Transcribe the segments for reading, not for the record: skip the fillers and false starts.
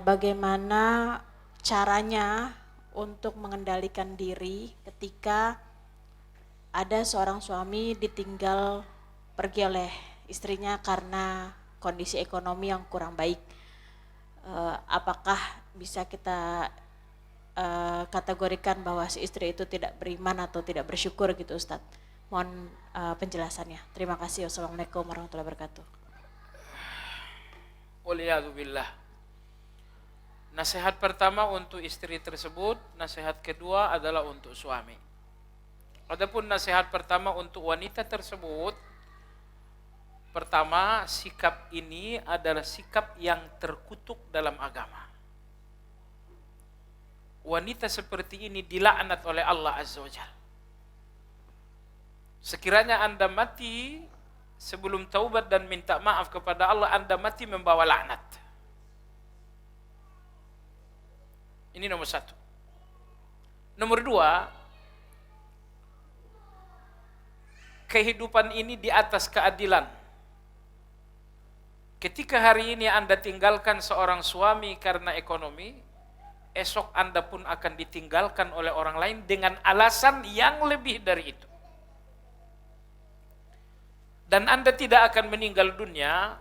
bagaimana caranya untuk mengendalikan diri ketika ada seorang suami ditinggal pergi oleh istrinya karena kondisi ekonomi yang kurang baik. Apakah bisa kita kategorikan bahwa si istri itu tidak beriman atau tidak bersyukur gitu Ustadz? Mohon penjelasannya. Terima kasih. Wassalamualaikum warahmatullahi wabarakatuh. Waliyadzubillah. Nasihat pertama untuk istri tersebut, nasihat kedua adalah untuk suami. Adapun nasihat pertama untuk wanita tersebut, pertama, sikap ini adalah sikap yang terkutuk dalam agama. Wanita seperti ini dilaknat oleh Allah Azza wa Jalla. Sekiranya Anda mati sebelum taubat dan minta maaf kepada Allah, Anda mati membawa laknat. Ini nomor satu. Nomor dua, kehidupan ini di atas keadilan. Ketika hari ini Anda tinggalkan seorang suami karena ekonomi, esok Anda pun akan ditinggalkan oleh orang lain dengan alasan yang lebih dari itu. Dan Anda tidak akan meninggal dunia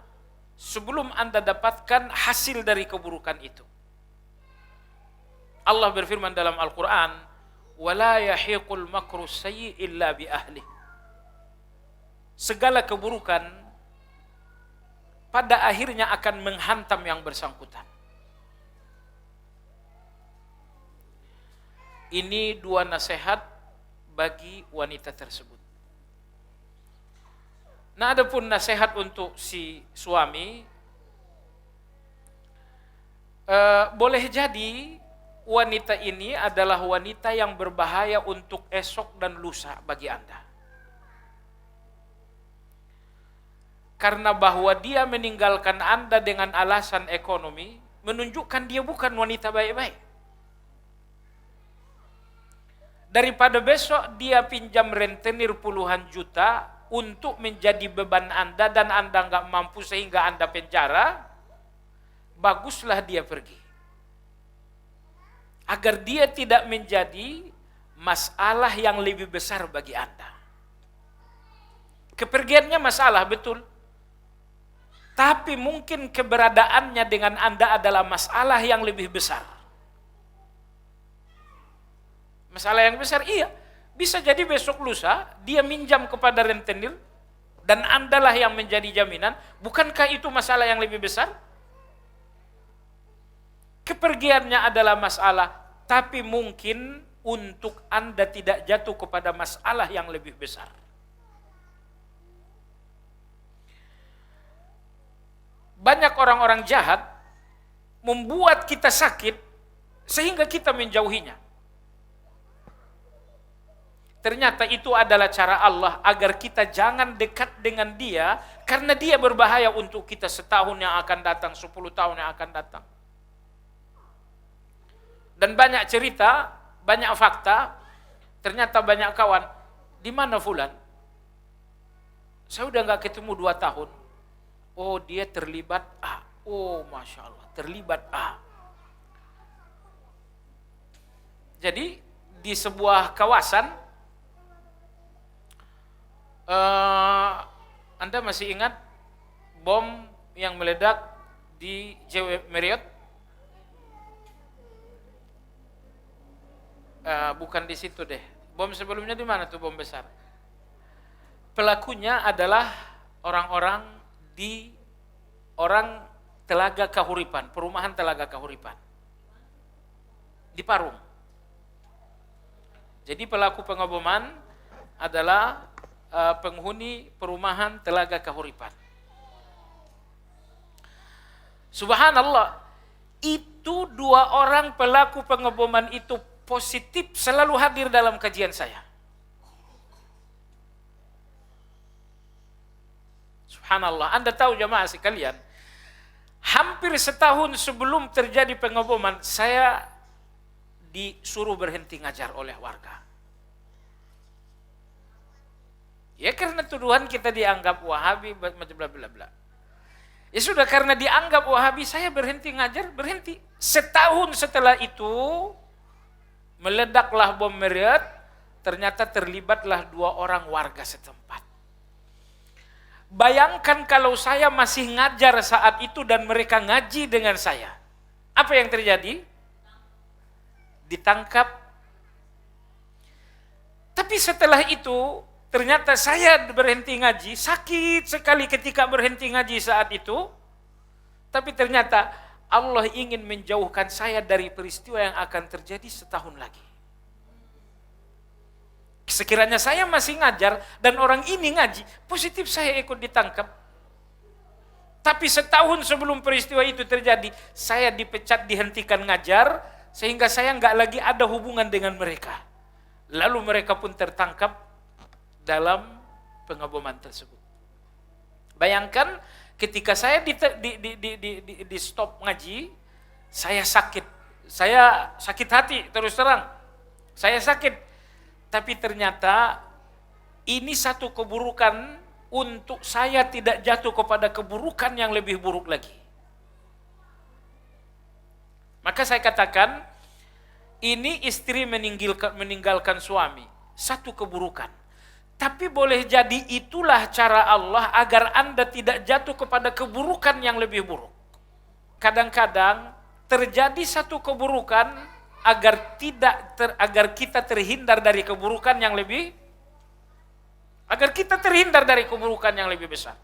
sebelum Anda dapatkan hasil dari keburukan itu. Allah berfirman dalam Al-Quran, وَلَا يَحِيقُ الْمَكْرُ السَّيِّئِ إِلَّا بِأَهْلِهِ. Segala keburukan pada akhirnya akan menghantam yang bersangkutan. Ini dua nasihat bagi wanita tersebut. Nah, adapun nasihat untuk si suami, boleh jadi wanita ini adalah wanita yang berbahaya untuk esok dan lusa bagi Anda. Karena bahwa dia meninggalkan Anda dengan alasan ekonomi, menunjukkan dia bukan wanita baik-baik. Daripada besok dia pinjam rentenir puluhan juta untuk menjadi beban Anda dan Anda nggak mampu sehingga Anda penjara, baguslah dia pergi. Agar dia tidak menjadi masalah yang lebih besar bagi Anda. Kepergiannya masalah, betul. Tapi mungkin keberadaannya dengan Anda adalah masalah yang lebih besar. Masalah yang besar, iya. Bisa jadi besok lusa, dia minjam kepada rentenir, dan Anda lah yang menjadi jaminan. Bukankah itu masalah yang lebih besar? Kepergiannya adalah masalah, tapi mungkin untuk Anda tidak jatuh kepada masalah yang lebih besar. Banyak orang-orang jahat membuat kita sakit sehingga kita menjauhinya. Ternyata itu adalah cara Allah agar kita jangan dekat dengan dia, karena dia berbahaya untuk kita setahun yang akan datang, 10 tahun yang akan datang. Dan banyak cerita, banyak fakta, ternyata banyak kawan, di mana fulan? Saya udah gak ketemu 2 tahun. Oh, dia terlibat A. Oh, Masya Allah, terlibat A. Jadi, di sebuah kawasan, Anda masih ingat bom yang meledak di JW Marriott? Bukan di situ deh. Bom sebelumnya di mana tuh bom besar? Pelakunya adalah orang-orang di Telaga Kahuripan, perumahan Telaga Kahuripan di Parung. Jadi pelaku pengeboman adalah penghuni perumahan Telaga Kahuripan. Subhanallah, itu 2 orang pelaku pengeboman itu positif selalu hadir dalam kajian saya. Subhanallah, Anda tahu jamaah sekalian, hampir setahun sebelum terjadi pengeboman, saya disuruh berhenti ngajar oleh warga. Ya karena tuduhan kita dianggap Wahabi, macam bla bla bla. Ya sudah, karena dianggap Wahabi, saya berhenti ngajar, berhenti. Setahun setelah itu, meledaklah bom Marriott, ternyata terlibatlah 2 orang warga setempat. Bayangkan kalau saya masih ngajar saat itu dan mereka ngaji dengan saya. Apa yang terjadi? Ditangkap. Tapi setelah itu, ternyata saya berhenti ngaji, sakit sekali ketika berhenti ngaji saat itu. Tapi ternyata Allah ingin menjauhkan saya dari peristiwa yang akan terjadi setahun lagi. Sekiranya saya masih ngajar dan orang ini ngaji, positif saya ikut ditangkap. Tapi setahun sebelum peristiwa itu terjadi, saya dipecat, dihentikan ngajar, sehingga saya nggak lagi ada hubungan dengan mereka. Lalu mereka pun tertangkap dalam pengaboman tersebut. Bayangkan ketika saya di stop ngaji, saya sakit hati, terus terang. Saya sakit, tapi ternyata ini satu keburukan untuk saya tidak jatuh kepada keburukan yang lebih buruk lagi. Maka saya katakan, ini istri meninggalkan suami, satu keburukan. Tapi boleh jadi itulah cara Allah agar Anda tidak jatuh kepada keburukan yang lebih buruk. Kadang-kadang terjadi satu keburukan agar kita terhindar dari keburukan yang lebih besar.